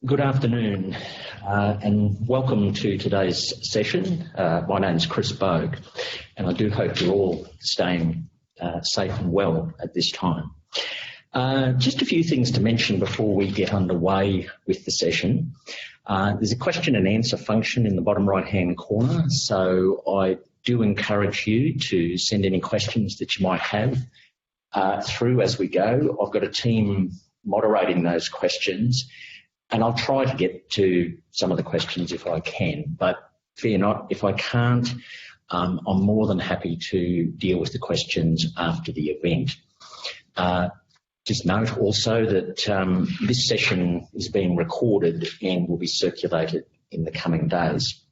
Good afternoon and welcome to today's session. My name is Chris Bogue and I do hope you're all staying safe and well at this time. Just a few things to mention before we get underway with the session. There's a question and answer function in the bottom right hand corner, so I do encourage you to send any questions that you might have through as we go. I've got a team moderating those questions, and I'll try to get to some of the questions if I can, but fear not, if I can't, I'm more than happy to deal with the questions after the event. Just note also that this session is being recorded and will be circulated in the coming days.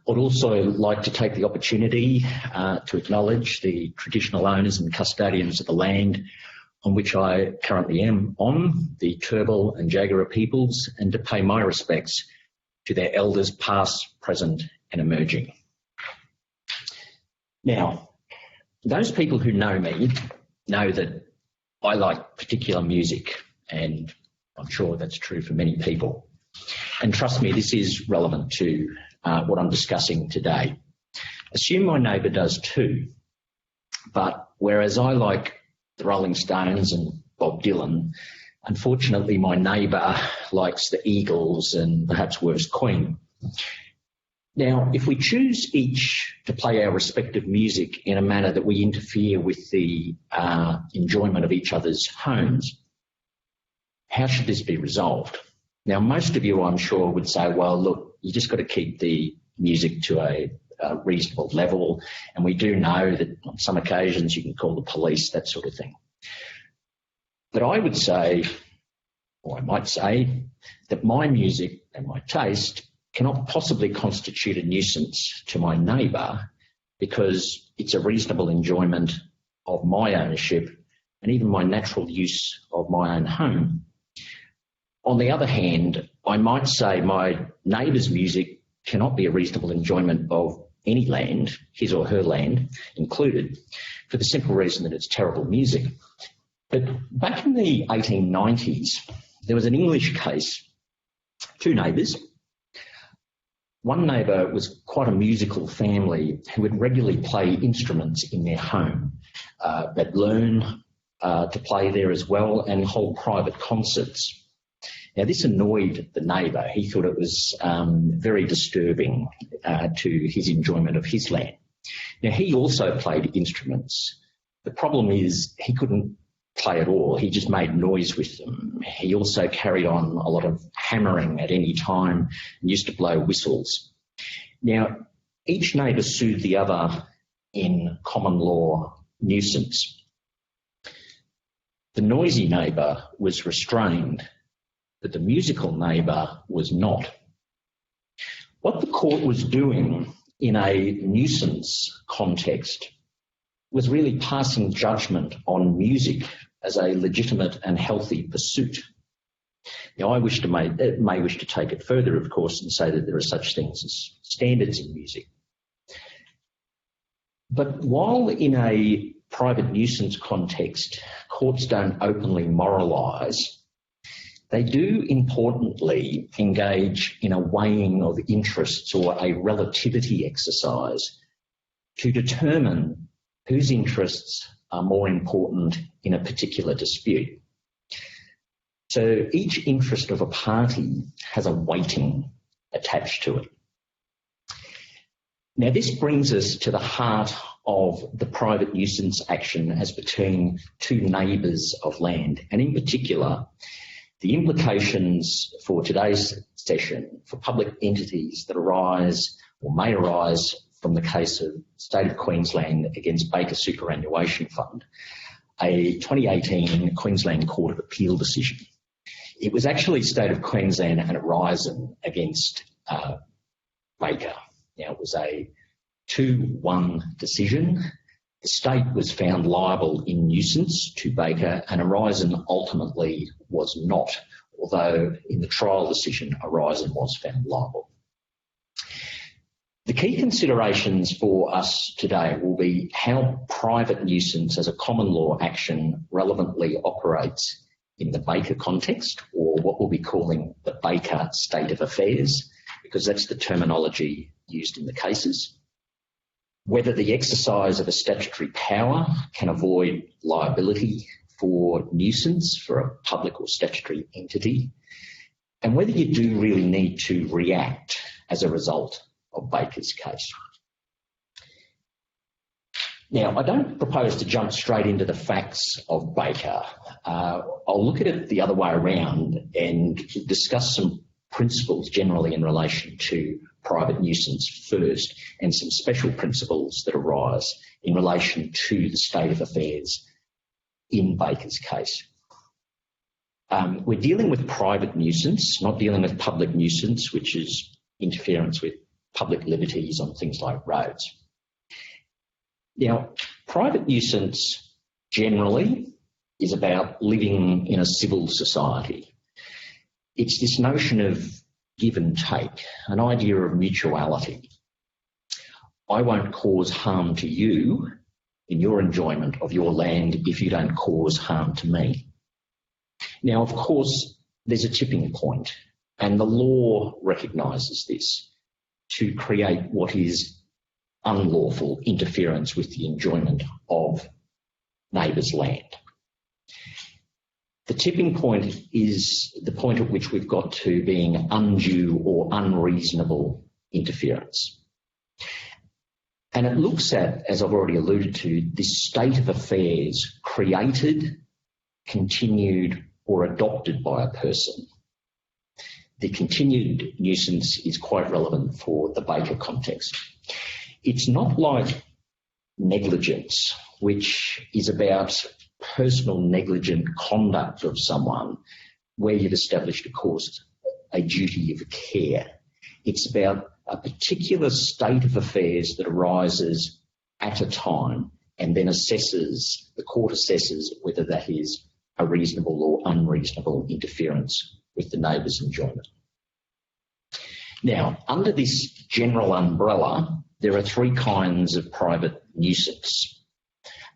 I'd also like to take the opportunity to acknowledge the traditional owners and custodians of the land on which I currently am on, the Turrbal and Jagera peoples, and to pay my respects to their elders past, present and emerging. Now, those people who know me know that I like particular music, and I'm sure that's true for many people. And trust me, this is relevant to what I'm discussing today. Assume my neighbour does too, but whereas I like the Rolling Stones and Bob Dylan, unfortunately my neighbour likes the Eagles and perhaps worse, Queen. Now, if we choose each to play our respective music in a manner that we interfere with the enjoyment of each other's homes, how should this be resolved? Now, most of you, I'm sure, would say, well, look, you just got to keep the music to a reasonable level, and we do know that on some occasions you can call the police, that sort of thing. But I would say, or I might say, that my music and my taste cannot possibly constitute a nuisance to my neighbour because it's a reasonable enjoyment of my ownership and even my natural use of my own home. On the other hand, I might say my neighbour's music cannot be a reasonable enjoyment of any land, his or her land included, for the simple reason that it's terrible music. But back in the 1890s, there was an English case, two neighbours. One neighbour was quite a musical family who would regularly play instruments in their home. They'd learn to play there as well and hold private concerts. Now, this annoyed the neighbour. He thought it was very disturbing to his enjoyment of his land. Now, he also played instruments. The problem is he couldn't play at all. He just made noise with them. He also carried on a lot of hammering at any time and used to blow whistles. Now, each neighbour sued the other in common law nuisance. The noisy neighbour was restrained, but the musical neighbour was not. What the court was doing in a nuisance context was really passing judgment on music as a legitimate and healthy pursuit. Now, I may wish to take it further, of course, and say that there are such things as standards in music. But while in a private nuisance context, courts don't openly moralise, they do importantly engage in a weighing of interests or a relativity exercise to determine whose interests are more important in a particular dispute. So each interest of a party has a weighting attached to it. Now, this brings us to the heart of the private nuisance action as between two neighbours of land, and in particular, the implications for today's session for public entities that arise or may arise from the case of State of Queensland against Baker Superannuation Fund, a 2018 Queensland Court of Appeal decision. It was actually State of Queensland and Horizon against Baker. Now, it was a 2-1 decision. The state was found liable in nuisance to Baker and Horizon ultimately was not, although in the trial decision, Horizon was found liable. The key considerations for us today will be how private nuisance as a common law action relevantly operates in the Baker context, or what we'll be calling the Baker state of affairs, because that's the terminology used in the cases. Whether the exercise of a statutory power can avoid liability for nuisance for a public or statutory entity, and whether you do really need to react as a result of Baker's case. Now, I don't propose to jump straight into the facts of Baker. I'll look at it the other way around and discuss some principles generally in relation to private nuisance first, and some special principles that arise in relation to the state of affairs in Baker's case. We're dealing with private nuisance, not dealing with public nuisance, which is interference with public liberties on things like roads. Now, private nuisance generally is about living in a civil society. It's this notion of give and take, an idea of mutuality. I won't cause harm to you in your enjoyment of your land if you don't cause harm to me. Now, of course, there's a tipping point, and the law recognises this, to create what is unlawful interference with the enjoyment of neighbours' land. The tipping point is the point at which we've got to being undue or unreasonable interference. And it looks at, as I've already alluded to, this state of affairs created, continued, or adopted by a person. The continued nuisance is quite relevant for the Baker context. It's not like negligence, which is about personal negligent conduct of someone where you've established, of course, a duty of care. It's about a particular state of affairs that arises at a time and then the court assesses whether that is a reasonable or unreasonable interference with the neighbour's enjoyment. Now, under this general umbrella, there are three kinds of private nuisance.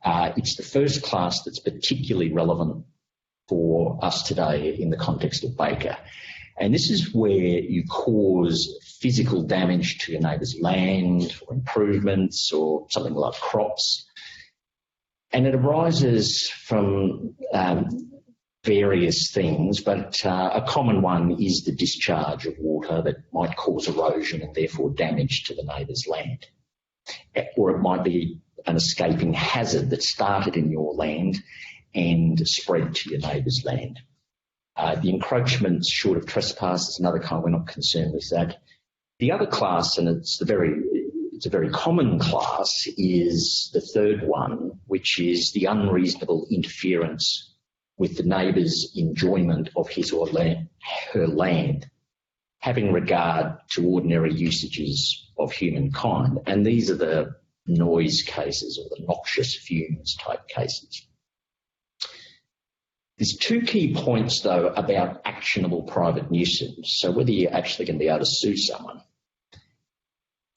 It's the first class that's particularly relevant for us today in the context of Baker. And this is where you cause physical damage to your neighbour's land or improvements or something like crops. And it arises from various things, but a common one is the discharge of water that might cause erosion and therefore damage to the neighbour's land. Or it might be an escaping hazard that started in your land and spread to your neighbour's land. The encroachments short of trespass is another kind. We're not concerned with that. The other class, and it's a very common class, is the third one, which is the unreasonable interference with the neighbour's enjoyment of his or her land, having regard to ordinary usages of humankind. And these are the noise cases or the noxious fumes type cases. There's two key points, though, about actionable private nuisance. So whether you're actually going to be able to sue someone.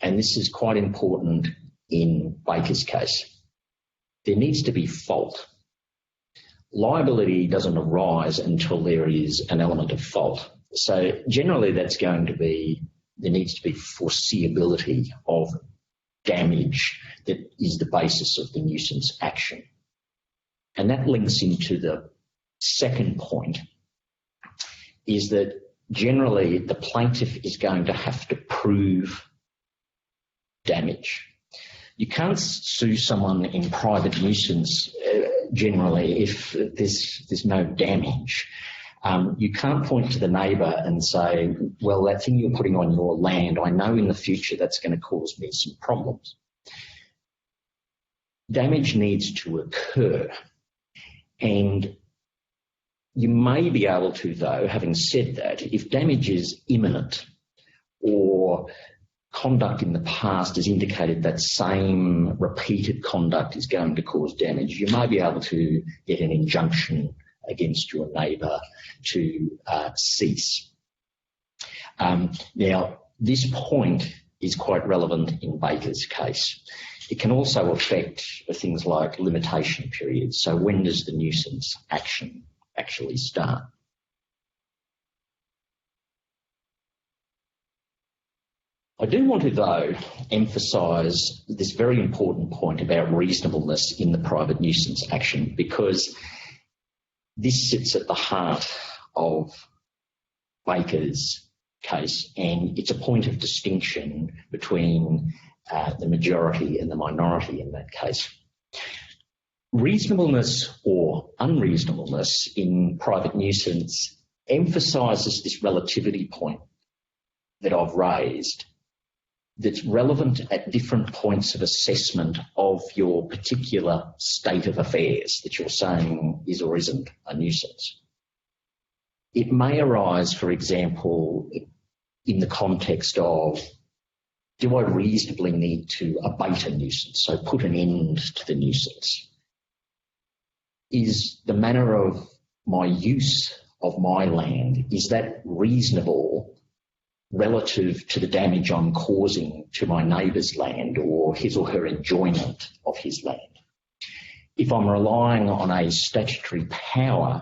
And this is quite important in Baker's case. There needs to be fault. Liability doesn't arise until there is an element of fault. So generally that's going to be, there needs to be foreseeability of damage that is the basis of the nuisance action. And that links into the second point, is that generally the plaintiff is going to have to prove damage. You can't sue someone in private nuisance generally if there's no damage. You can't point to the neighbour and say, well, that thing you're putting on your land, I know in the future that's going to cause me some problems. Damage needs to occur. And you may be able to, though, having said that, if damage is imminent or conduct in the past has indicated that same repeated conduct is going to cause damage, you may be able to get an injunction against your neighbour to cease. Now, this point is quite relevant in Baker's case. It can also affect things like limitation periods. So when does the nuisance action actually start. I do want to, though, emphasise this very important point about reasonableness in the private nuisance action, because this sits at the heart of Baker's case, and it's a point of distinction between the majority and the minority in that case. Reasonableness or unreasonableness in private nuisance emphasises this relativity point that I've raised, that's relevant at different points of assessment of your particular state of affairs that you're saying is or isn't a nuisance. It may arise, for example, in the context of, do I reasonably need to abate a nuisance, so put an end to the nuisance? Is the manner of my use of my land, is that reasonable relative to the damage I'm causing to my neighbour's land or his or her enjoyment of his land? If I'm relying on a statutory power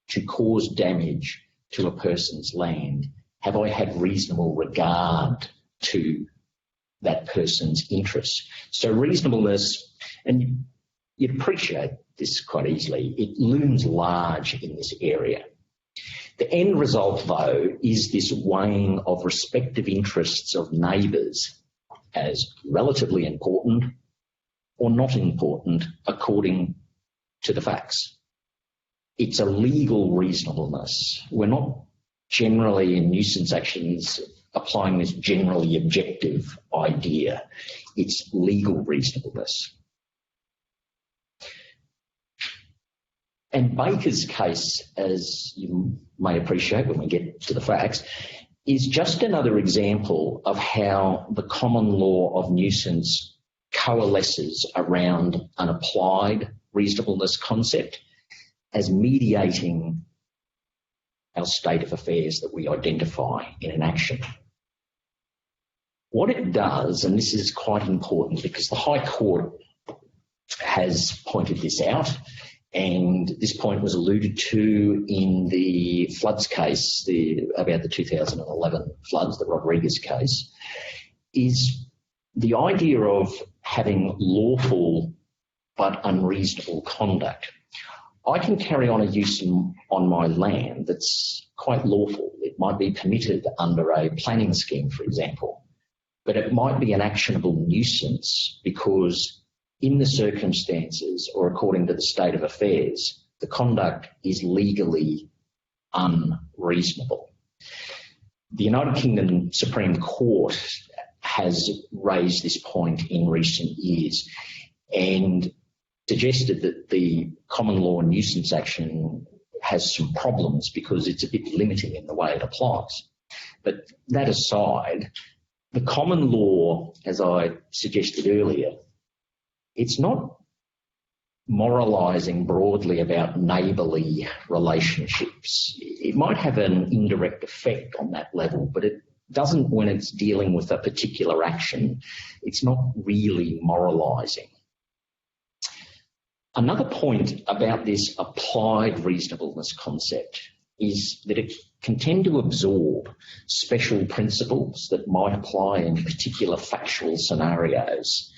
to cause damage to a person's land, have I had reasonable regard to that person's interests? So reasonableness, and you'd appreciate this quite easily, it looms large in this area. The end result, though, is this weighing of respective interests of neighbours as relatively important or not important according to the facts. It's a legal reasonableness. We're not generally in nuisance actions applying this generally objective idea. It's legal reasonableness. And Baker's case, as you may appreciate when we get to the facts, is just another example of how the common law of nuisance coalesces around an applied reasonableness concept as mediating our state of affairs that we identify in an action. What it does, and this is quite important because the High Court has pointed this out, and this point was alluded to in the floods case, about the 2011 floods, the Rodriguez case, is the idea of having lawful but unreasonable conduct. I can carry on a use on my land that's quite lawful. It might be permitted under a planning scheme, for example, but it might be an actionable nuisance because in the circumstances or according to the state of affairs, the conduct is legally unreasonable. The United Kingdom Supreme Court has raised this point in recent years and suggested that the common law nuisance action has some problems because it's a bit limiting in the way it applies. But that aside, the common law, as I suggested earlier, it's not moralising broadly about neighbourly relationships. It might have an indirect effect on that level, but it doesn't when it's dealing with a particular action. It's not really moralising. Another point about this applied reasonableness concept is that it can tend to absorb special principles that might apply in particular factual scenarios,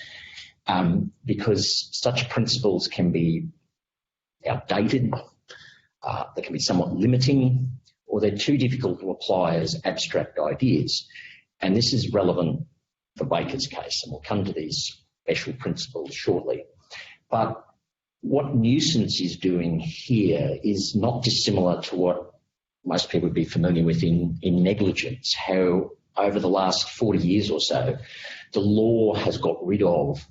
because such principles can be outdated, they can be somewhat limiting, or they're too difficult to apply as abstract ideas. And this is relevant for Baker's case, and we'll come to these special principles shortly. But what nuisance is doing here is not dissimilar to what most people would be familiar with in negligence, how over the last 40 years or so, the law has got rid of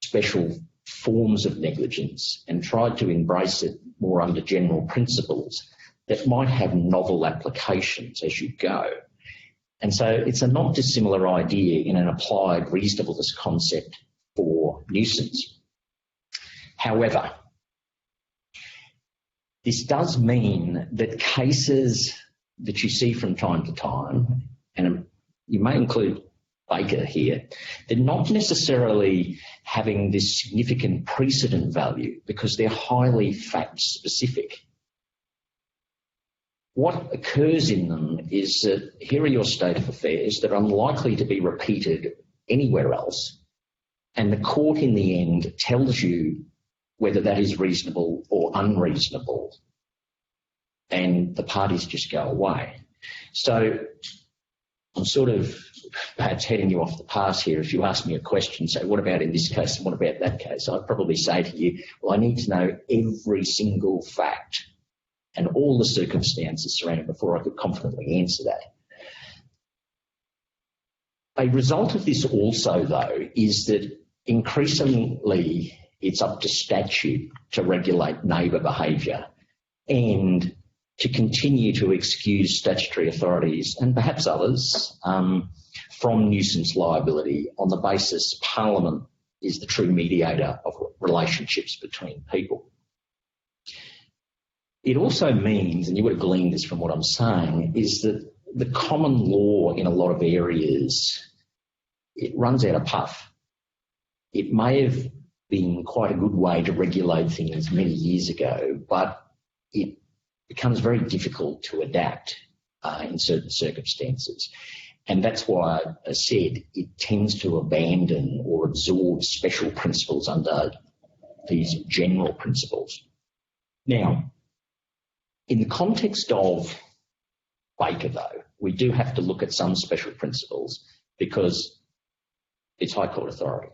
special forms of negligence and tried to embrace it more under general principles that might have novel applications as you go. And so it's a not dissimilar idea in an applied reasonableness concept for nuisance. However, this does mean that cases that you see from time to time, and you may include Baker here, they're not necessarily having this significant precedent value because they're highly fact specific. what occurs in them is that here are your state of affairs that are unlikely to be repeated anywhere else, and the court in the end tells you whether that is reasonable or unreasonable, and the parties just go away. So I'm sort of perhaps heading you off the path here. If you ask me a question, say, what about in this case and what about that case? I'd probably say to you, well, I need to know every single fact and all the circumstances surrounding before I could confidently answer that. A result of this also, though, is that increasingly it's up to statute to regulate neighbour behaviour and to continue to excuse statutory authorities and perhaps others from nuisance liability on the basis Parliament is the true mediator of relationships between people. It also means, and you would have gleaned this from what I'm saying, is that the common law in a lot of areas, it runs out of puff. It may have been quite a good way to regulate things many years ago, but it becomes very difficult to adapt in certain circumstances. And that's why I said it tends to abandon or absorb special principles under these general principles. Now, in the context of Baker, though, we do have to look at some special principles because it's High Court authority.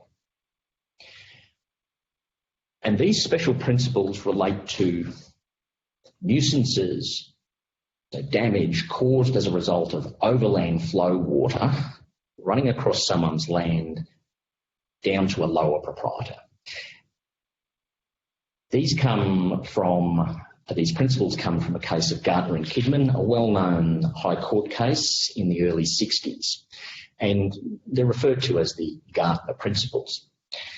And these special principles relate to nuisances, so damage caused as a result of overland flow water running across someone's land down to a lower proprietor. These principles come from a case of Gardner and Kidman, a well-known High Court case in the early 60s, and they're referred to as the Gardner principles.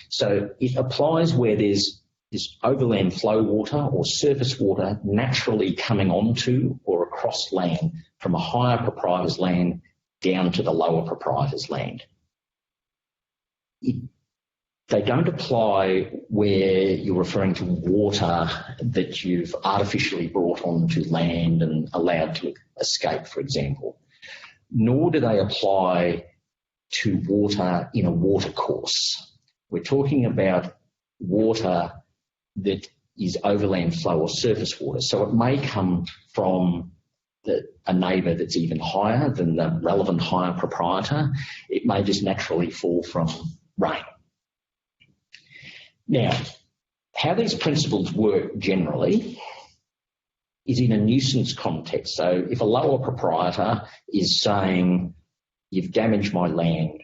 So it applies where there's this overland flow water or surface water naturally coming onto or across land from a higher proprietor's land down to the lower proprietor's land. They don't apply where you're referring to water that you've artificially brought onto land and allowed to escape, for example, nor do they apply to water in a watercourse. We're talking about water that is overland flow or surface water. So it may come from a neighbour that's even higher than the relevant higher proprietor. It may just naturally fall from rain. Now, how these principles work generally is in a nuisance context. So if a lower proprietor is saying, you've damaged my land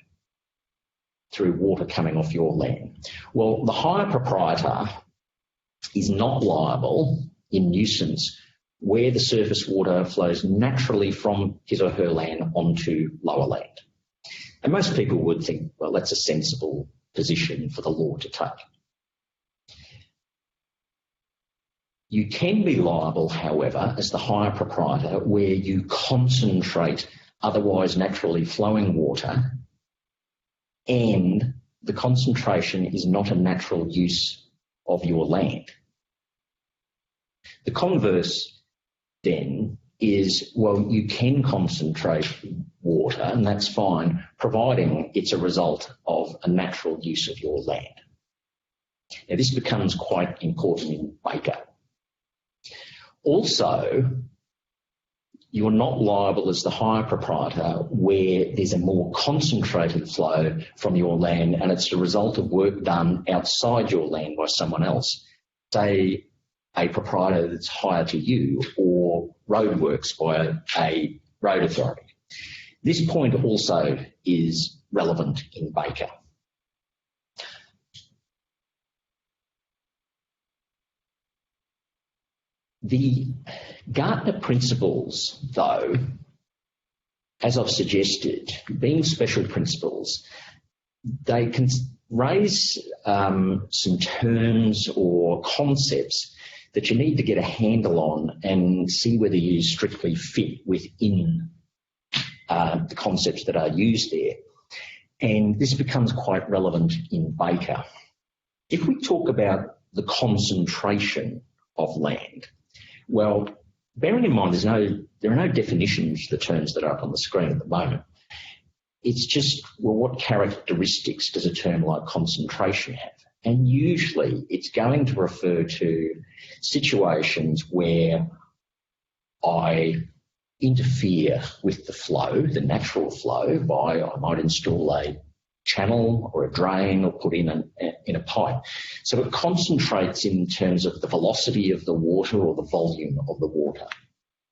through water coming off your land, well, the higher proprietor is not liable in nuisance where the surface water flows naturally from his or her land onto lower land. And most people would think, well, that's a sensible position for the law to take. You can be liable, however, as the higher proprietor where you concentrate otherwise naturally flowing water and the concentration is not a natural use of your land. The converse then is, well, you can concentrate water and that's fine, providing it's a result of a natural use of your land. Now, this becomes quite important in Baker. Also, you're not liable as the higher proprietor where there's a more concentrated flow from your land and it's the result of work done outside your land by someone else, say a proprietor that's hired to you or roadworks by a road authority. This point also is relevant in Baker. The Gardner principles, though, as I've suggested, being special principles, they can raise some terms or concepts that you need to get a handle on and see whether you strictly fit within the concepts that are used there. And this becomes quite relevant in Baker. If we talk about the concentration of land, well, bearing in mind there are no definitions for the terms that are up on the screen at the moment. It's just, well, what characteristics does a term like concentration have? And usually it's going to refer to situations where I interfere with the flow, the natural flow, I might install a channel or a drain or put in a pipe. So it concentrates in terms of the velocity of the water or the volume of the water.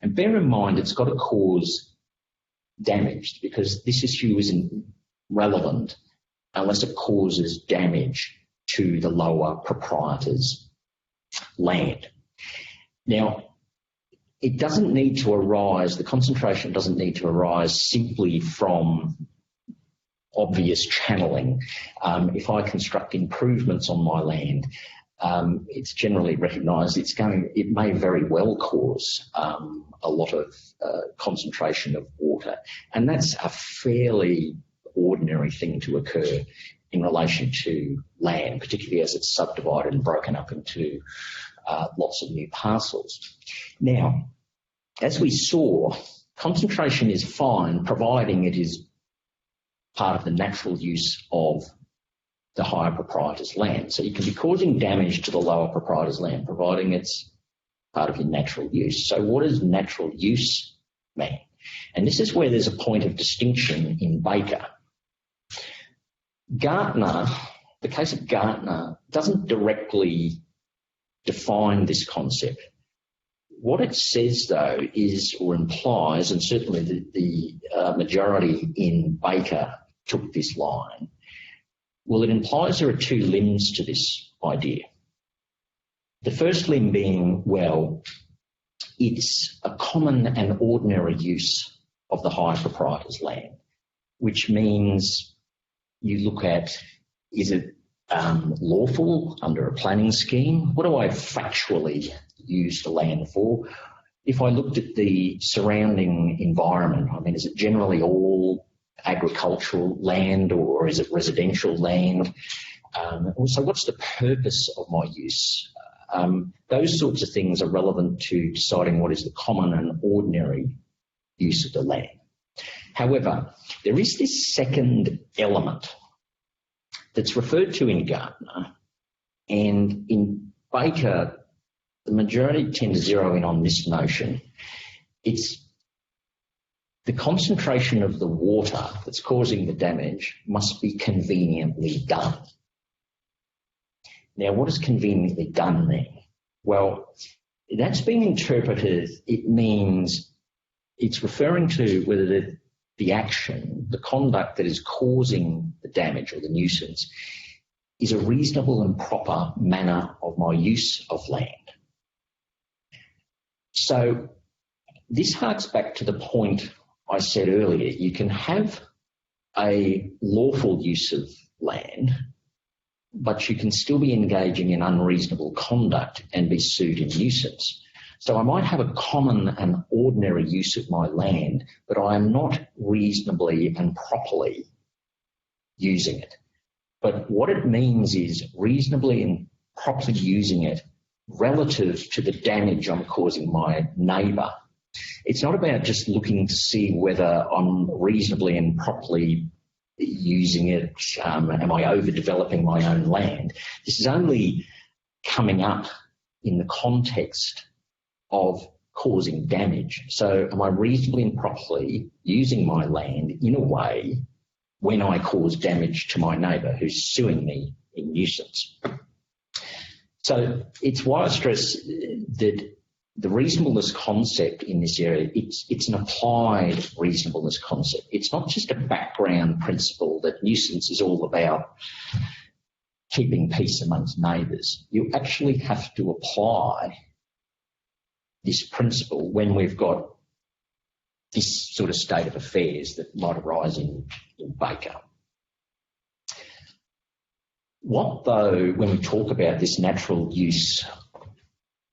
And bear in mind, it's got to cause damage, because this issue isn't relevant unless it causes damage to the lower proprietor's land. Now, it doesn't need to arise, the concentration doesn't need to arise simply from obvious channeling. If I construct improvements on my land, it's generally recognised it may very well cause a lot of concentration of water, and that's a fairly ordinary thing to occur in relation to land, particularly as it's subdivided and broken up into lots of new parcels. Now, as we saw, concentration is fine providing it is part of the natural use of the higher proprietor's land. So you can be causing damage to the lower proprietor's land providing it's part of your natural use. So what does natural use mean? And this is where there's a point of distinction in Baker. The case of Gartner doesn't directly define this concept. What it says, though, is, or implies, and certainly the majority in Baker took this line, well, it implies there are two limbs to this idea. The first limb being, well, it's a common and ordinary use of the higher proprietor's land, which means you look at, is it lawful under a planning scheme? What do I factually use the land for? If I looked at the surrounding environment, I mean, is it generally all agricultural land or is it residential land? Also, what's the purpose of my use? Those sorts of things are relevant to deciding what is the common and ordinary use of the land. However, there is this second element that's referred to in Gartner, and in Baker, the majority tend to zero in on this notion. It's the concentration of the water that's causing the damage must be conveniently done. Now, what does conveniently done mean? Well, that's been interpreted, it means it's referring to whether the action, the conduct that is causing the damage or the nuisance is a reasonable and proper manner of my use of land. So this harks back to the point I said earlier. You can have a lawful use of land, but you can still be engaging in unreasonable conduct and be sued in nuisance. So I might have a common and ordinary use of my land, but I am not reasonably and properly using it. But what it means is reasonably and properly using it relative to the damage I'm causing my neighbour. It's not about just looking to see whether I'm reasonably and properly using it. Am I overdeveloping my own land? This is only coming up in the context of causing damage. So am I reasonably and properly using my land in a way when I cause damage to my neighbour who's suing me in nuisance? So it's why I stress that the reasonableness concept in this area, it's an applied reasonableness concept. It's not just a background principle that nuisance is all about keeping peace amongst neighbours. You actually have to apply this principle when we've got this sort of state of affairs that might arise in Baker. What, though, when we talk about this natural use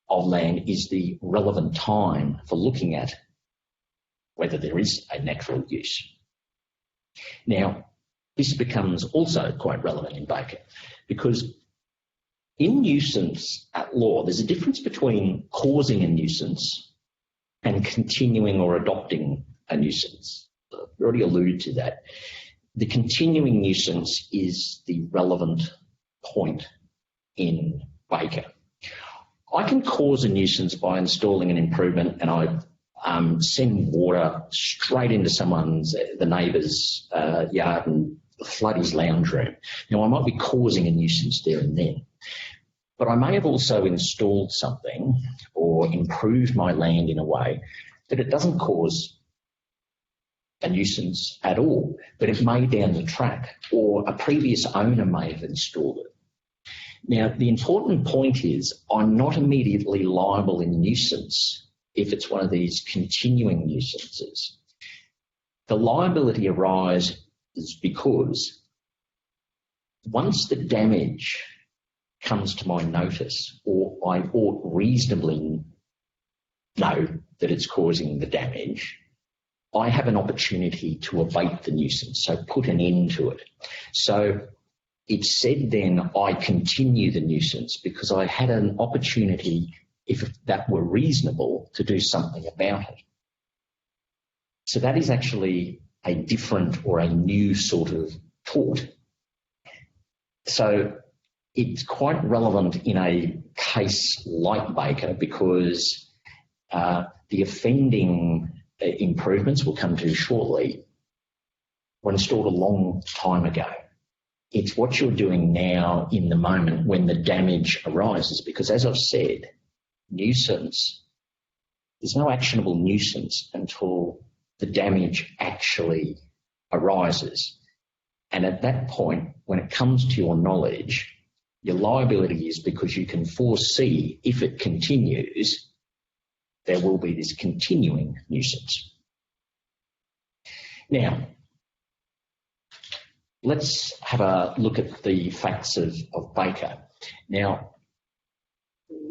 of land, is the relevant time for looking at whether there is a natural use? Now, this becomes also quite relevant in Baker because in nuisance at law, there's a difference between causing a nuisance and continuing or adopting a nuisance. I've already alluded to that. The continuing nuisance is the relevant point in Baker. I can cause a nuisance by installing an improvement, and I send water straight into the neighbour's yard and flood his lounge room. Now, I might be causing a nuisance there and then, but I may have also installed something or improved my land in a way that it doesn't cause a nuisance at all, but it may down the track, or a previous owner may have installed it. Now, the important point is I'm not immediately liable in nuisance if it's one of these continuing nuisances. The liability arises because once the damage comes to my notice, or I ought reasonably know that it's causing the damage, I have an opportunity to abate the nuisance, so put an end to it. So it's said then I continue the nuisance because I had an opportunity, if that were reasonable, to do something about it. So that is actually a different or a new sort of tort. So it's quite relevant in a case like Baker because the offending improvements we'll come to shortly were installed a long time ago. It's what you're doing now in the moment when the damage arises, because as I've said, nuisance, there's no actionable nuisance until the damage actually arises. And at that point, when it comes to your knowledge, your liability is because you can foresee if it continues, there will be this continuing nuisance. Now, let's have a look at the facts of Baker. Now,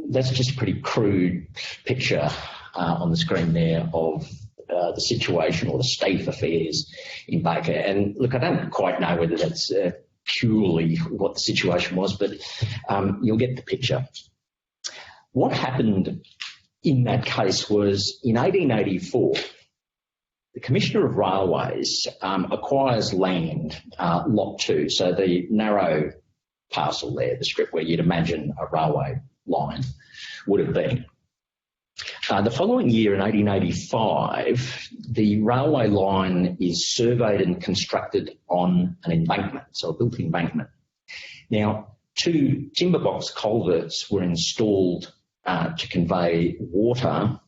that's just a pretty crude picture on the screen there of the situation or the state of affairs in Baker. And look, I don't quite know whether that's purely what the situation was, but you'll get the picture. What happened in that case was in 1884, the Commissioner of Railways acquires land, Lot 2, so the narrow parcel there, the strip where you'd imagine a railway line would have been. The following year, in 1885, the railway line is surveyed and constructed on an embankment, so a built embankment. Now, 2 timber box culverts were installed to convey water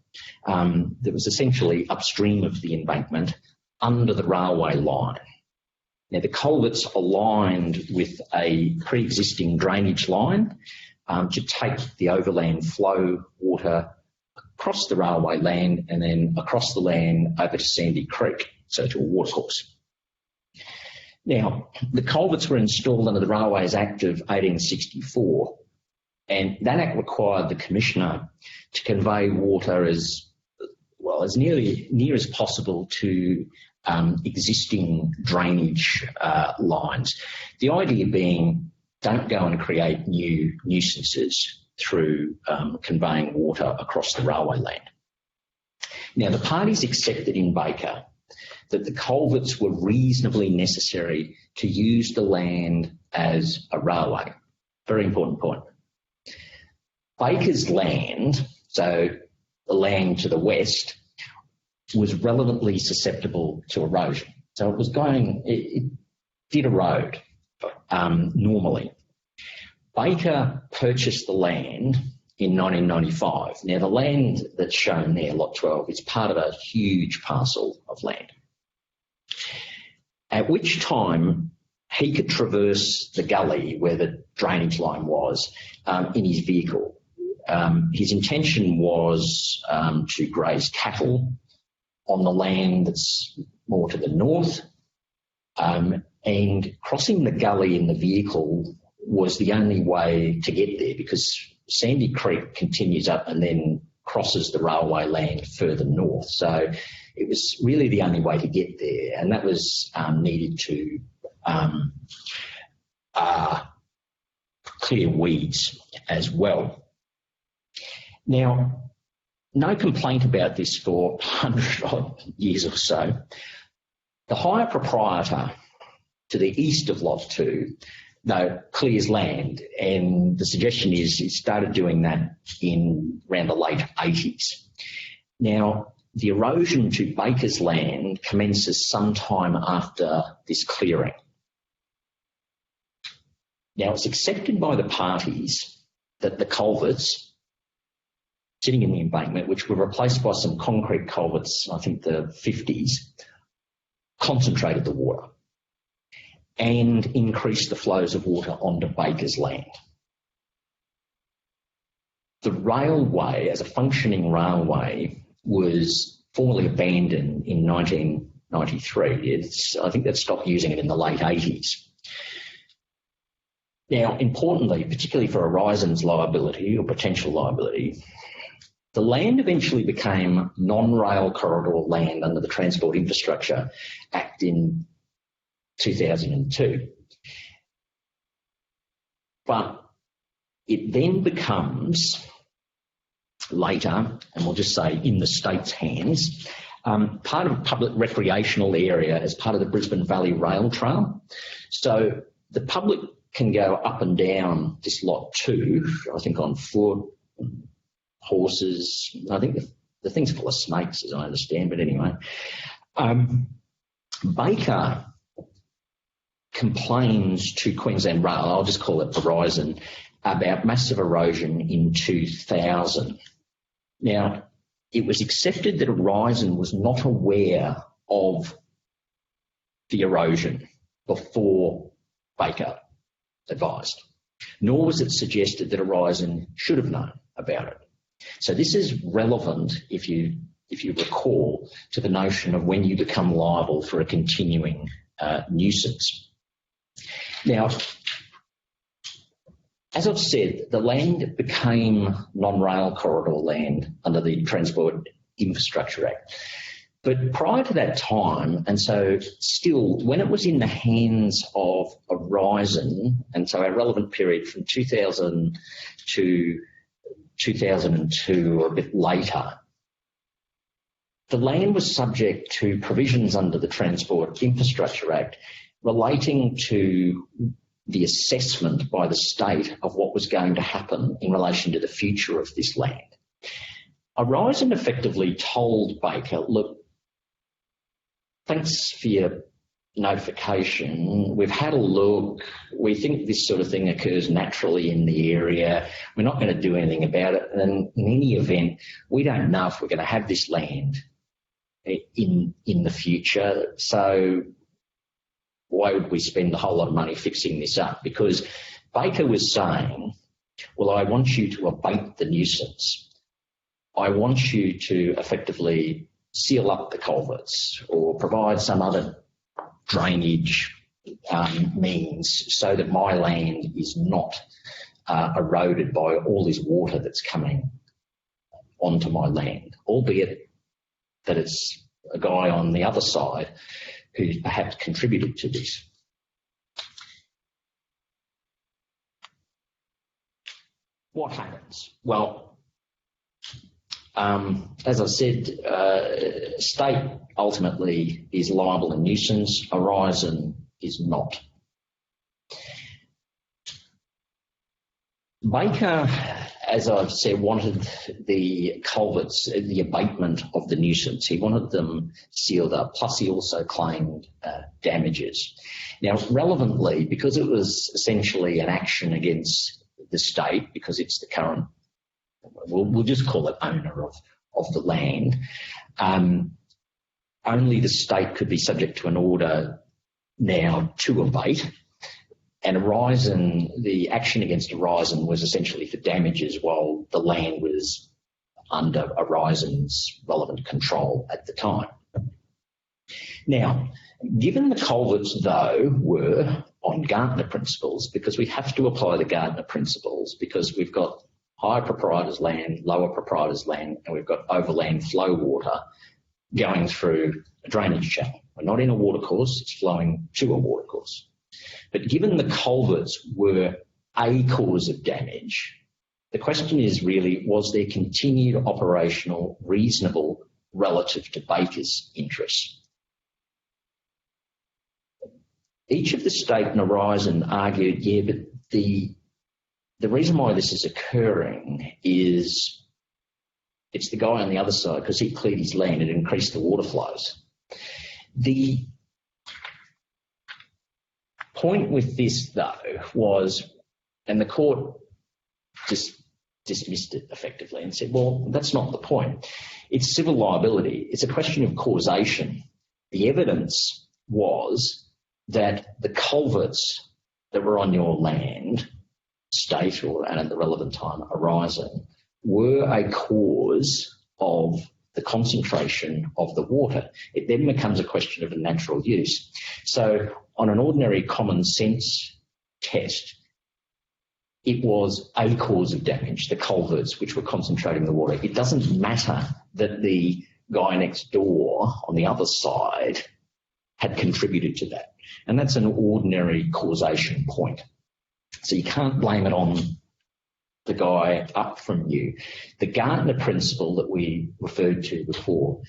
that was essentially upstream of the embankment under the railway line. Now, the culverts aligned with a pre-existing drainage line to take the overland flow water across the railway land and then across the land over to Sandy Creek, so to a watercourse. Now, the culverts were installed under the Railways Act of 1864, and that act required the Commissioner to convey water as near as possible to existing drainage lines. The idea being, don't go and create new nuisances through conveying water across the railway land. Now, the parties accepted in Baker that the culverts were reasonably necessary to use the land as a railway. Very important point. Baker's land, so the land to the west, was relevantly susceptible to erosion. So it did erode normally. Baker purchased the land in 1995. Now, the land that's shown there, Lot 12, is part of a huge parcel of land, at which time he could traverse the gully where the drainage line was in his vehicle. His intention was to graze cattle on the land that's more to the north, and crossing the gully in the vehicle was the only way to get there because Sandy Creek continues up and then crosses the railway land further north. So it was really the only way to get there, and that was needed to clear weeds as well. Now, no complaint about this for 100 odd years or so. The hire proprietor to the east of Lot 2, though, clears land, and the suggestion is he started doing that in around the late 80s. Now, the erosion to Baker's land commences sometime after this clearing. Now, it's accepted by the parties that the culverts sitting in the embankment, which were replaced by some concrete culverts, I think the 50s, concentrated the water and increased the flows of water onto Baker's land. The railway, as a functioning railway, was formally abandoned in 1993. I think they stopped using it in the late 80s. Now, importantly, particularly for Horizon's liability or potential liability, the land eventually became non-rail corridor land under the Transport Infrastructure Act in 2002. But it then becomes later, and we'll just say in the state's hands, part of a public recreational area as part of the Brisbane Valley Rail Trail. So the public can go up and down this Lot 2, I think on foot, horses. I think the thing's full of snakes, as I understand, but anyway. Baker complains to Queensland Rail, I'll just call it Horizon, about massive erosion in 2000. Now, it was accepted that Horizon was not aware of the erosion before Baker advised, nor was it suggested that Horizon should have known about it. So this is relevant, if you recall, to the notion of when you become liable for a continuing nuisance. Now, as I've said, the land became non-rail corridor land under the Transport Infrastructure Act. But prior to that time, and so still, when it was in the hands of Horizon, and so our relevant period from 2000 to 2002 or a bit later, the land was subject to provisions under the Transport Infrastructure Act relating to the assessment by the state of what was going to happen in relation to the future of this land. Horizon effectively told Baker, look, thanks for your notification. We've had a look. We think this sort of thing occurs naturally in the area. We're not going to do anything about it. And in any event, we don't know if we're going to have this land in the future. So why would we spend a whole lot of money fixing this up? Because Baker was saying, well, I want you to abate the nuisance. I want you to effectively seal up the culverts or provide some other drainage means so that my land is not eroded by all this water that's coming onto my land, albeit that it's a guy on the other side who perhaps contributed to this. What happens? Well, as I said, state ultimately is liable in nuisance. Horizon is not. Baker, as I've said, wanted the culverts, the abatement of the nuisance. He wanted them sealed up, plus he also claimed damages. Now, relevantly, because it was essentially an action against the state, because it's the current, we'll just call it owner of the land, only the state could be subject to an order now to abate. And Horizon, the action against Horizon was essentially for damages while the land was under Horizon's relevant control at the time. Now, given the culverts, though, were on Gardner principles, because we have to apply the Gardner principles because we've got higher proprietors land, lower proprietors land, and we've got overland flow water going through a drainage channel. We're not in a watercourse, it's flowing to a watercourse. But given the culverts were a cause of damage, The question is really, was there continued operational reasonable relative to Baker's interests? Each of the state and Horizon argued, yeah, but the reason why this is occurring is it's the guy on the other side, because he cleared his land and increased the water flows. The point with this, though, was, and the court just dismissed it effectively and said, well, that's not the point. It's civil liability. It's a question of causation. The evidence was that the culverts that were on your land, state or, and at the relevant time, Horizon, were a cause of the concentration of the water. It then becomes a question of a natural use. So on an ordinary common sense test, it was a cause of damage, the culverts which were concentrating the water. It doesn't matter that the guy next door on the other side had contributed to that. And that's an ordinary causation point. So you can't blame it on the guy up from you. The Gardner principle that we referred to before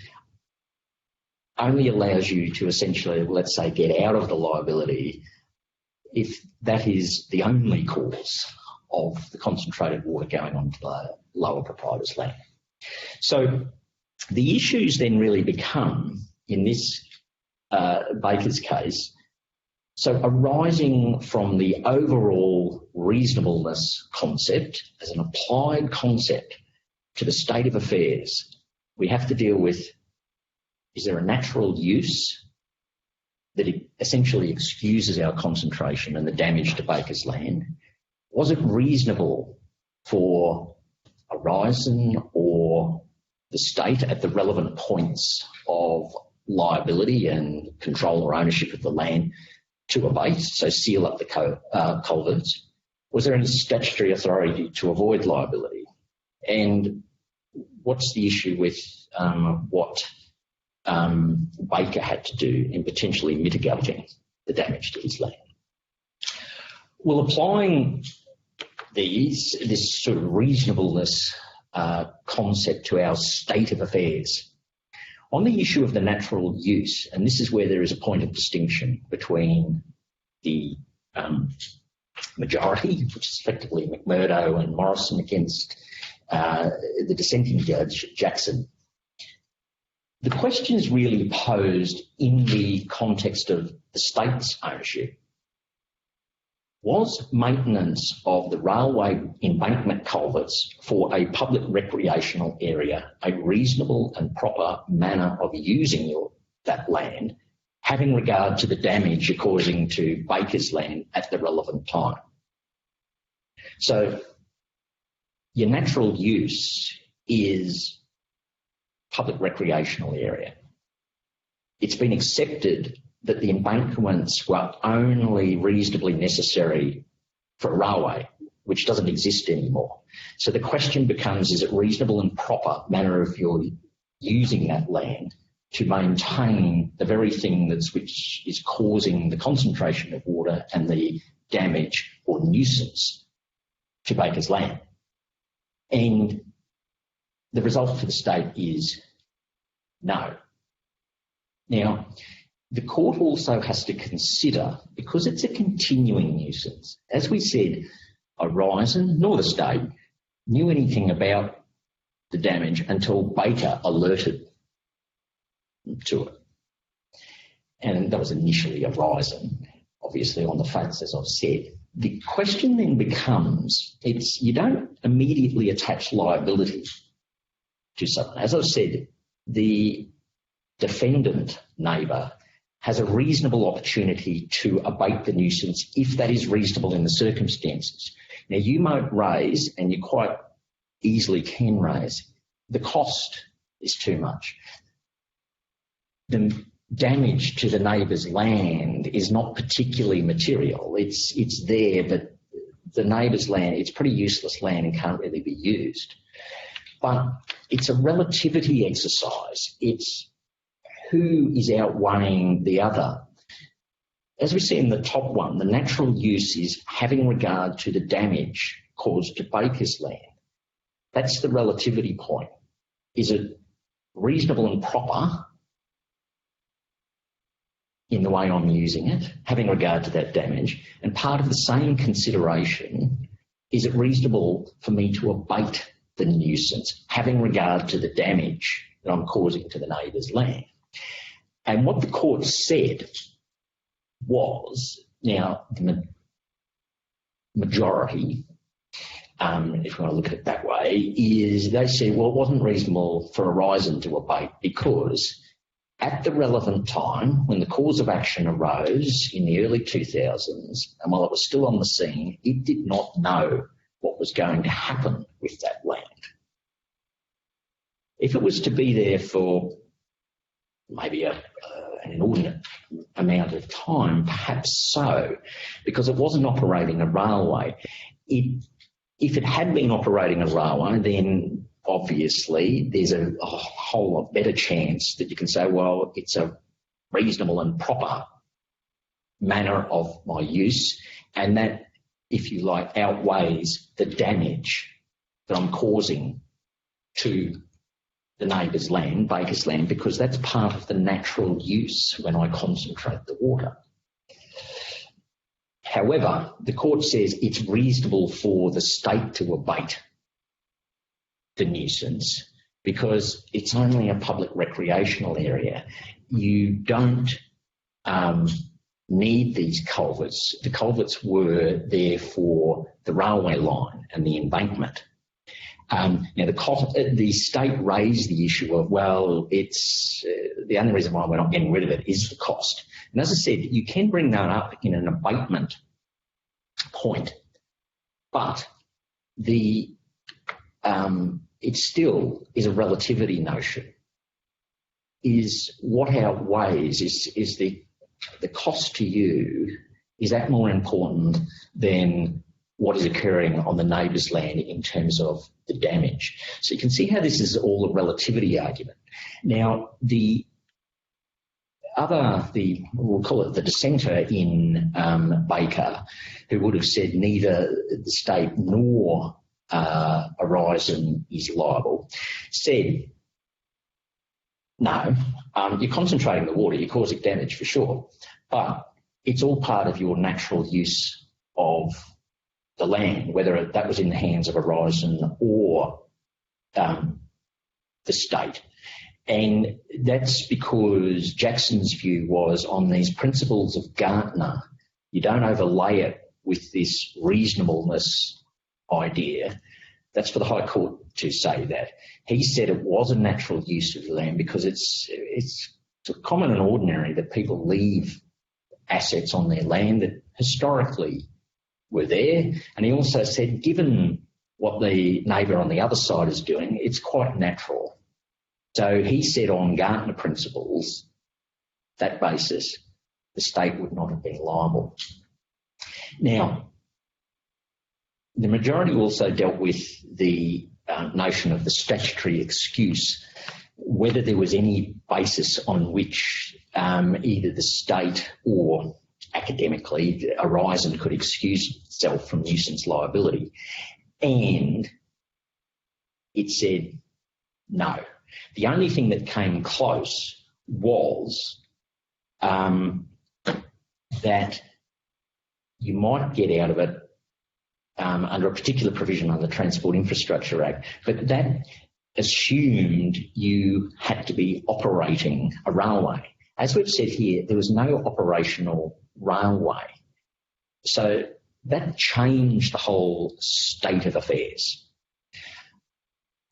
only allows you to essentially, let's say, get out of the liability if that is the only cause of the concentrated water going onto the lower proprietor's land. So the issues then really become, in this Baker's case, so arising from the overall reasonableness concept as an applied concept to the state of affairs, we have to deal with, is there a natural use that it essentially excuses our concentration and the damage to Baker's land? Was it reasonable for Horizon or the state at the relevant points of liability and control or ownership of the land to abate, so seal up the culverts? Was there any statutory authority to avoid liability? And what's the issue with what Baker had to do in potentially mitigating the damage to his land? Well, applying this sort of reasonableness concept to our state of affairs, on the issue of the natural use, and this is where there is a point of distinction between the majority, which is effectively McMurdo and Morrison, against the dissenting judge, Jackson. The question is really posed in the context of the state's ownership. Was maintenance of the railway embankment culverts for a public recreational area a reasonable and proper manner of using that land, having regard to the damage you're causing to Baker's land at the relevant time? So your natural use is public recreational area. It's been accepted that the embankments were only reasonably necessary for a railway, which doesn't exist anymore. So the question becomes, is it reasonable and proper manner of your using that land to maintain the very thing which is causing the concentration of water and the damage or nuisance to Baker's land? And the result for the state is no. Now, the court also has to consider, because it's a continuing nuisance, as we said, Horizon nor the state knew anything about the damage until Baker alerted to it. And that was initially Horizon, obviously on the facts, as I've said. The question then becomes, you don't immediately attach liability to someone. As I've said, the defendant neighbour has a reasonable opportunity to abate the nuisance if that is reasonable in the circumstances. Now, you might raise, and you quite easily can raise, the cost is too much. The damage to the neighbour's land is not particularly material. It's there, but the neighbour's land, it's pretty useless land and can't really be used. But it's a relativity exercise. It's who is outweighing the other. As we see in the top one, the natural use is having regard to the damage caused to Baker's land. That's the relativity point. Is it reasonable and proper in the way I'm using it, having regard to that damage? And part of the same consideration, is it reasonable for me to abate the nuisance, having regard to the damage that I'm causing to the neighbour's land? And what the court said was, now the majority, if you want to look at it that way, is they said, well, it wasn't reasonable for Horizon to abate because at the relevant time, when the cause of action arose in the early 2000s, and while it was still on the scene, it did not know what was going to happen with that land. If it was to be there for maybe an inordinate amount of time, perhaps so, because it wasn't operating a railway. If it had been operating a railway, then obviously there's a whole lot better chance that you can say, well, it's a reasonable and proper manner of my use, and that, if you like, outweighs the damage that I'm causing to the neighbour's land, Baker's land, because that's part of the natural use when I concentrate the water. However, the court says it's reasonable for the state to abate the nuisance because it's only a public recreational area. You don't need these culverts. The culverts were there for the railway line and the embankment. Now, the state raised the issue of, well, it's the only reason why we're not getting rid of it is the cost. And as I said, you can bring that up in an abatement point, but it still is a relativity notion. Is what outweighs is the cost to you, is that more important than what is occurring on the neighbour's land in terms of the damage? So you can see how this is all a relativity argument. Now, we'll call it the dissenter in Baker, who would have said neither the state nor Horizon is liable, said, no, you're concentrating the water, you're causing damage for sure, but it's all part of your natural use of the land, whether that was in the hands of Horizon or the state. And that's because Jackson's view was on these principles of Gartner, you don't overlay it with this reasonableness idea. That's for the High Court to say that. He said it was a natural use of the land because it's common and ordinary that people leave assets on their land that historically were there. And he also said, given what the neighbour on the other side is doing, it's quite natural. So he said on Gartner principles, that basis, the state would not have been liable. Now, the majority also dealt with the notion of the statutory excuse, whether there was any basis on which either the state or academically Horizon could excuse itself from nuisance liability. And it said no. The only thing that came close was that you might get out of it under a particular provision on the Transport Infrastructure Act, but that assumed you had to be operating a railway. As we've said here, there was no operational railway. So that changed the whole state of affairs.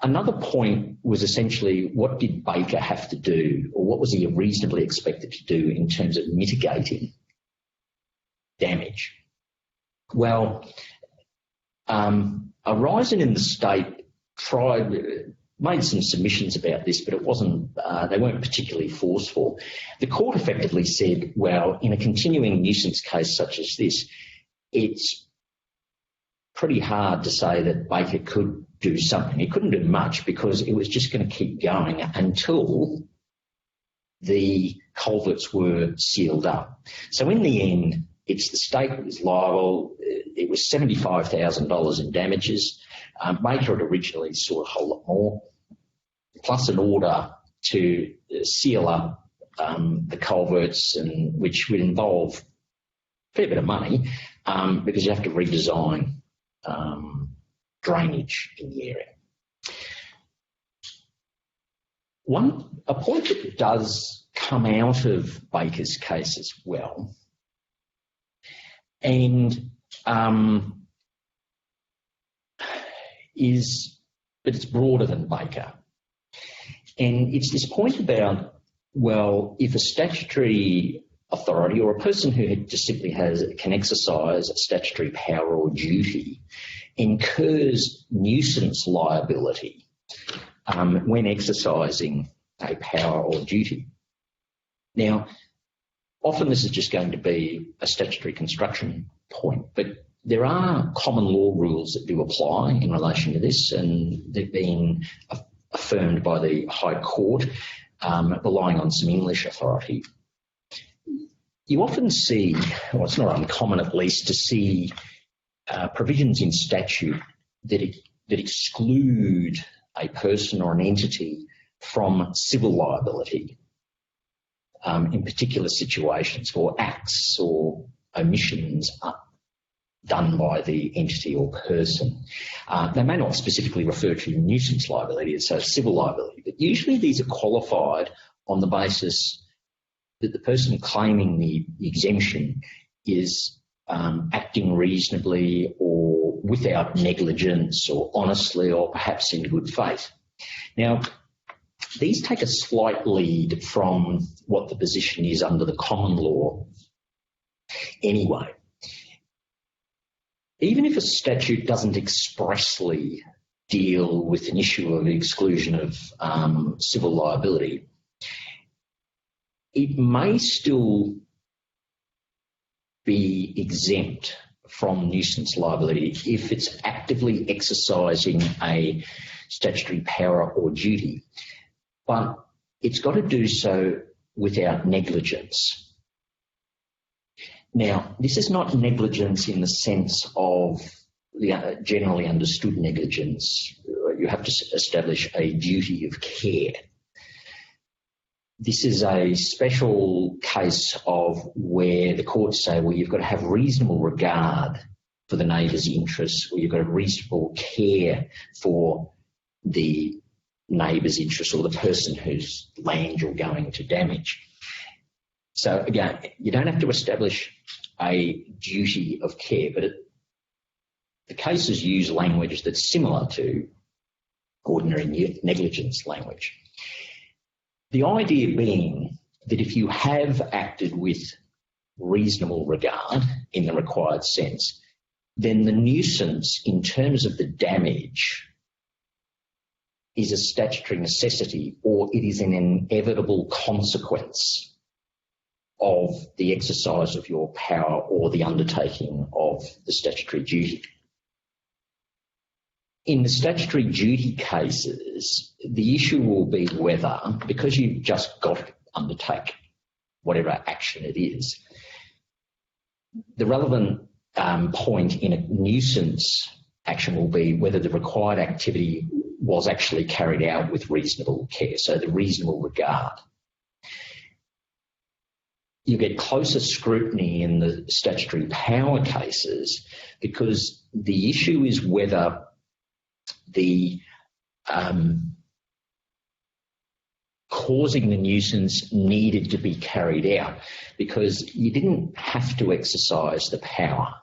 Another point was essentially, what did Baker have to do, or what was he reasonably expected to do in terms of mitigating damage? Well, Horizon in the state made some submissions about this, but it wasn't, they weren't particularly forceful. The court effectively said, well, in a continuing nuisance case such as this, it's pretty hard to say that Baker could do something. He couldn't do much because it was just going to keep going until the culverts were sealed up. So in the end, it's the state that was liable. It was $75,000 in damages. Baker had originally sought a whole lot more, plus an order to seal up the culverts, and which would involve a fair bit of money because you have to redesign drainage in the area. A point that does come out of Baker's case as well, and but it's broader than Baker. And it's this point about, well, if a statutory authority or a person who just simply can exercise a statutory power or duty incurs nuisance liability when exercising a power or duty. Now, often this is just going to be a statutory construction point, but there are common law rules that do apply in relation to this, and they've been affirmed by the High Court, relying on some English authority. You often see, well, it's not uncommon at least, to see provisions in statute that exclude a person or an entity from civil liability in particular situations for acts or omissions done by the entity or person. They may not specifically refer to nuisance liability, so civil liability, but usually these are qualified on the basis that the person claiming the exemption is acting reasonably or without negligence or honestly or perhaps in good faith. Now, these take a slight lead from what the position is under the common law anyway. Even if a statute doesn't expressly deal with an issue of exclusion of civil liability, it may still be exempt from nuisance liability if it's actively exercising a statutory power or duty, but it's got to do so without negligence. Now, this is not negligence in the sense of the generally understood negligence. You have to establish a duty of care. This is a special case of where the courts say, well, you've got to have reasonable regard for the neighbour's interests, or you've got to have reasonable care for the neighbour's interests or the person whose land you're going to damage. So again, you don't have to establish a duty of care, but the cases use language that's similar to ordinary negligence language. The idea being that if you have acted with reasonable regard in the required sense, then the nuisance in terms of the damage is a statutory necessity, or it is an inevitable consequence of the exercise of your power or the undertaking of the statutory duty. In the statutory duty cases, the issue will be whether, because you've just got to undertake whatever action it is, the relevant point in a nuisance action will be whether the required activity was actually carried out with reasonable care, so the reasonable regard. You get closer scrutiny in the statutory power cases because the issue is whether the causing the nuisance needed to be carried out, because you didn't have to exercise the power,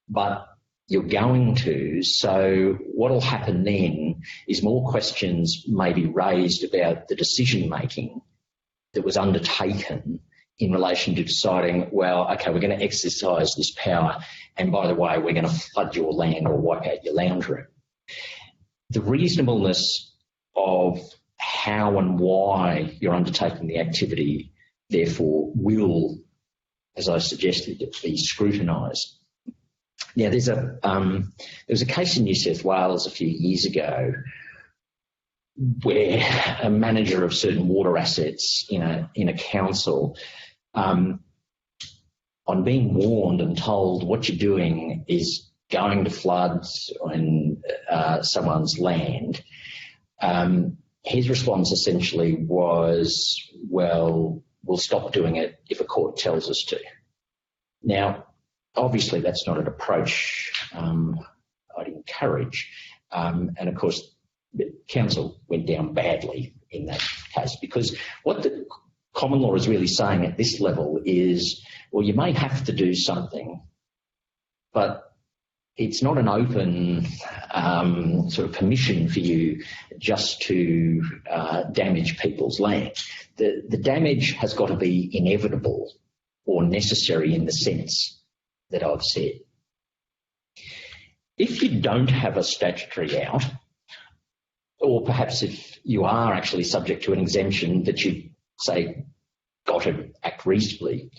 but you're going to. So what will happen then is more questions may be raised about the decision making that was undertaken in relation to deciding, well, okay, we're going to exercise this power, and by the way, we're going to flood your land or wipe out your land room. The reasonableness of how and why you're undertaking the activity, therefore, will, as I suggested, be scrutinised. Now, there was a case in New South Wales a few years ago where a manager of certain water assets in a council, on being warned and told what you're doing is going to floods on someone's land, his response essentially was, well, we'll stop doing it if a court tells us to. Now, obviously that's not an approach I'd encourage. And of course, the council went down badly in that case, because what the common law is really saying at this level is, well, you may have to do something, but it's not an open sort of permission for you just to damage people's land. The damage has got to be inevitable or necessary in the sense that I've said. If you don't have a statutory out, or perhaps if you are actually subject to an exemption that you say got to act reasonably,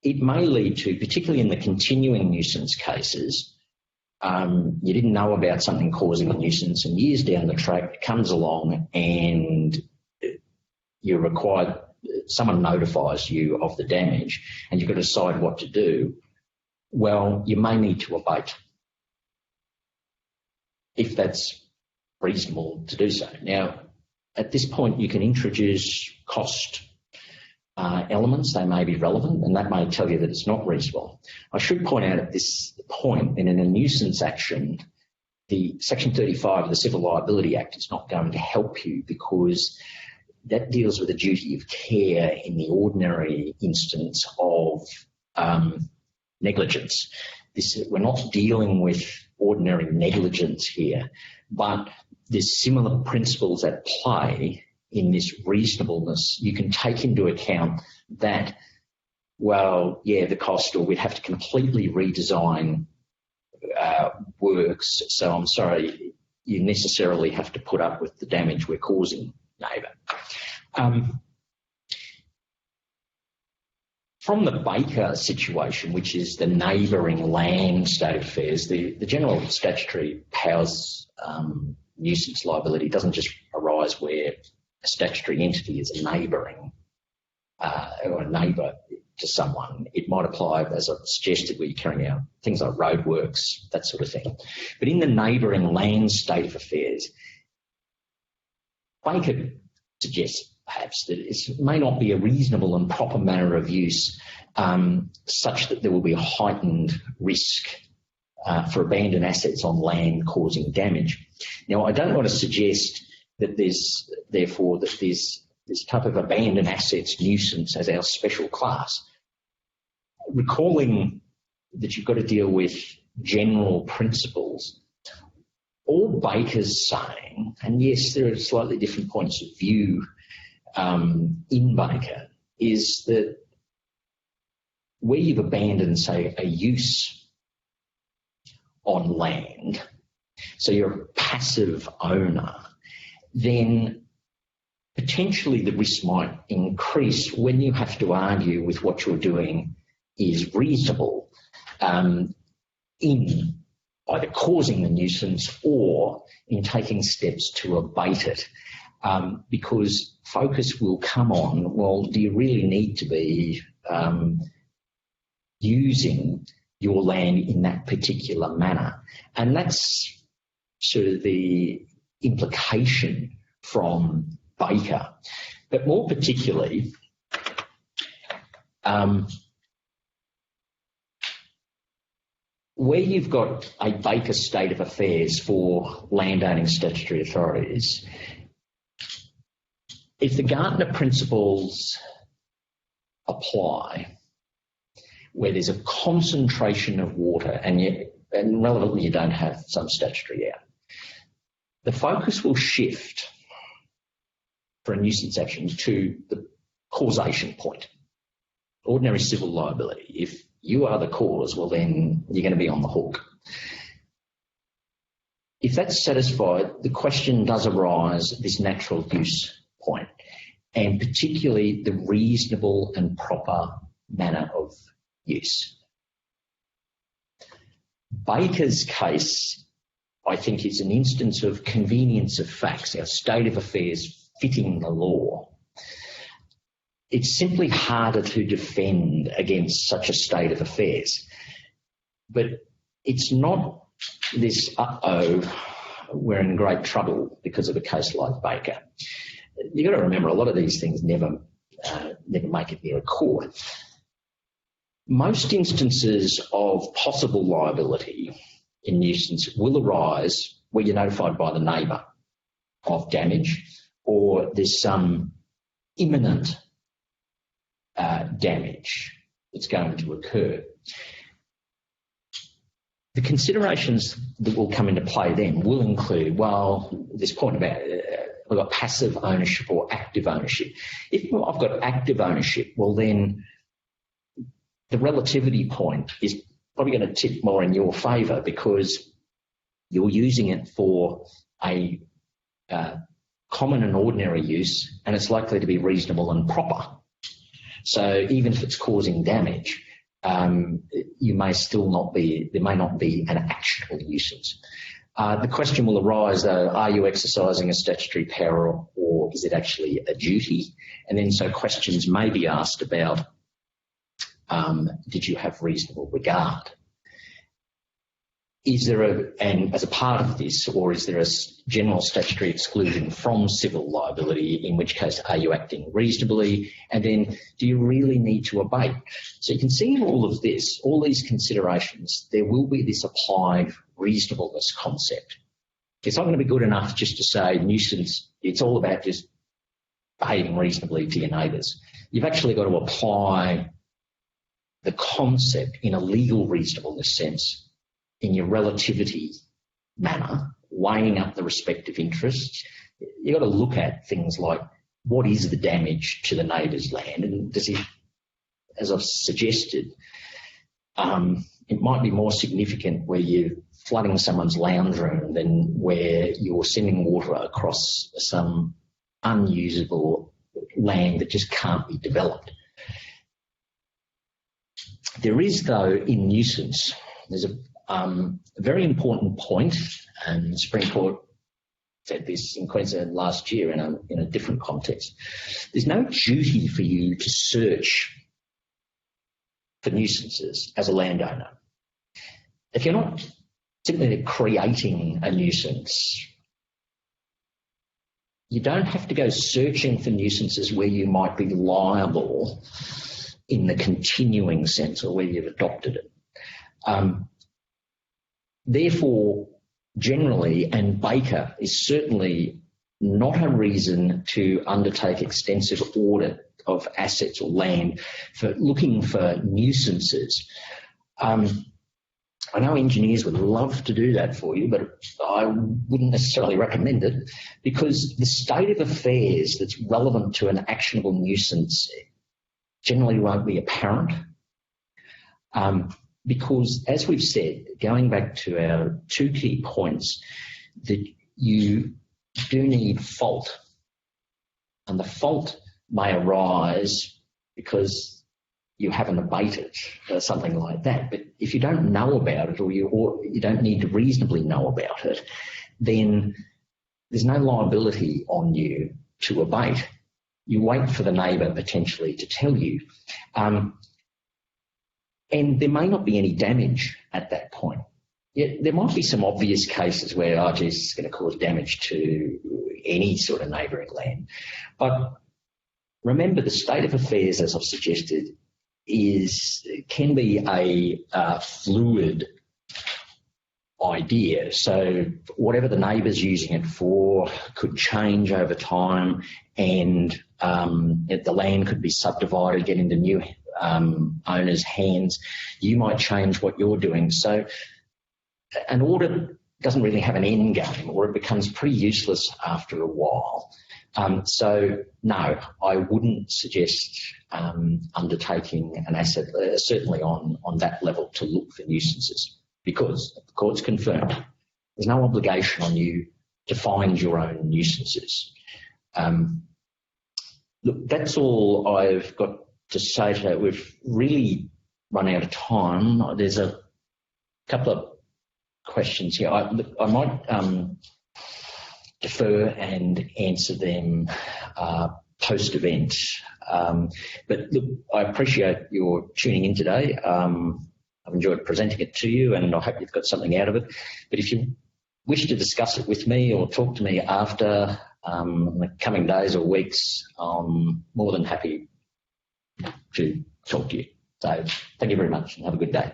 it may lead to, particularly in the continuing nuisance cases, you didn't know about something causing a nuisance, and years down the track it comes along and you're required, someone notifies you of the damage and you've got to decide what to do. Well, you may need to abate if that's reasonable to do so. Now, at this point, you can introduce cost elements. They may be relevant, and that may tell you that it's not reasonable. I should point out at this point, in a nuisance action, the Section 35 of the Civil Liability Act is not going to help you, because that deals with a duty of care in the ordinary instance of negligence. We're not dealing with ordinary negligence here, but there's similar principles at play in this reasonableness. You can take into account that, well, yeah, the cost, or we'd have to completely redesign works, so I'm sorry, you necessarily have to put up with the damage we're causing, neighbour. From the Baker situation, which is the neighbouring land state of affairs, the general statutory powers nuisance liability doesn't just arise where a statutory entity is a neighbouring or a neighbour to someone. It might apply, as I've suggested, where you're carrying out things like roadworks, that sort of thing. But in the neighbouring land state of affairs, Baker suggests perhaps that it may not be a reasonable and proper manner of use such that there will be a heightened risk for abandoned assets on land causing damage. Now, I don't want to suggest that there's, therefore, that there's this type of abandoned assets nuisance as our special class. Recalling that you've got to deal with general principles, all Baker's saying, and yes, there are slightly different points of view in Baker, is that where you've abandoned, say, a use on land, so you're a passive owner, then potentially the risk might increase when you have to argue with what you're doing is reasonable in either causing the nuisance or in taking steps to abate it. Because focus will come on, well, do you really need to be using your land in that particular manner? And that's sort of the implication from Baker. But more particularly, where you've got a Baker state of affairs for landowning statutory authorities, if the Gartner principles apply, where there's a concentration of water and relevantly you don't have some statutory out, the focus will shift for a nuisance action to the causation point. Ordinary civil liability. If you are the cause, well then you're going to be on the hook. If that's satisfied, the question does arise at this natural use point, and particularly the reasonable and proper manner of use. Baker's case, I think, is an instance of convenience of facts, our state of affairs fitting the law. It's simply harder to defend against such a state of affairs. But it's not this, we're in great trouble because of a case like Baker. You've got to remember, a lot of these things never make it near a court. Most instances of possible liability in nuisance will arise where you're notified by the neighbour of damage, or there's some imminent damage that's going to occur. The considerations that will come into play then will include, well, this point about we've got passive ownership or active ownership. If I've got active ownership, well then the relativity point is probably going to tip more in your favour because you're using it for a common and ordinary use, and it's likely to be reasonable and proper. So even if it's causing damage, you may still not be, there may not be an actionable nuisance. The question will arise though, are you exercising a statutory power or is it actually a duty? And then so questions may be asked about, did you have reasonable regard? Is there and as a part of this, or is there a general statutory exclusion from civil liability, in which case are you acting reasonably? And then do you really need to abate? So you can see in all of this, all these considerations, there will be this applied reasonableness concept. It's not going to be good enough just to say nuisance, it's all about just behaving reasonably to your neighbours. You've actually got to apply the concept in a legal reasonableness sense in your relativity manner, weighing up the respective interests. You've got to look at things like, what is the damage to the neighbour's land? And does it, as I've suggested, it might be more significant where you're flooding someone's lounge room than where you're sending water across some unusable land that just can't be developed. There is, though, in nuisance, there's a very important point, and the Supreme Court said this in Queensland last year in a different context. There's no duty for you to search for nuisances as a landowner. If you're not simply creating a nuisance, you don't have to go searching for nuisances where you might be liable in the continuing sense or where you've adopted it. Therefore, generally, and Baker is certainly not a reason to undertake extensive audit of assets or land for looking for nuisances. I know engineers would love to do that for you, but I wouldn't necessarily recommend it, because the state of affairs that's relevant to an actionable nuisance generally won't be apparent. Because, as we've said, going back to our two key points, that you do need fault. And the fault may arise because you haven't abated or something like that. But if you don't know about it, or you don't need to reasonably know about it, then there's no liability on you to abate. You wait for the neighbour potentially to tell you. And there may not be any damage at that point. Yet there might be some obvious cases where, it's going to cause damage to any sort of neighbouring land. But remember, the state of affairs, as I've suggested, can be a fluid idea. So whatever the neighbour's using it for could change over time, and the land could be subdivided, get into new owners' hands. You might change what you're doing. So an audit doesn't really have an end game, or it becomes pretty useless after a while. So no, I wouldn't suggest undertaking an asset, certainly on that level, to look for nuisances, because the court's confirmed there's no obligation on you to find your own nuisances. Look, that's all I've got to say today. We've really run out of time. There's a couple of questions here. I might defer and answer them post-event. But look, I appreciate your tuning in today. I've enjoyed presenting it to you, and I hope you've got something out of it. But if you wish to discuss it with me or talk to me after in the coming days or weeks, I'm more than happy to talk to you. So thank you very much and have a good day.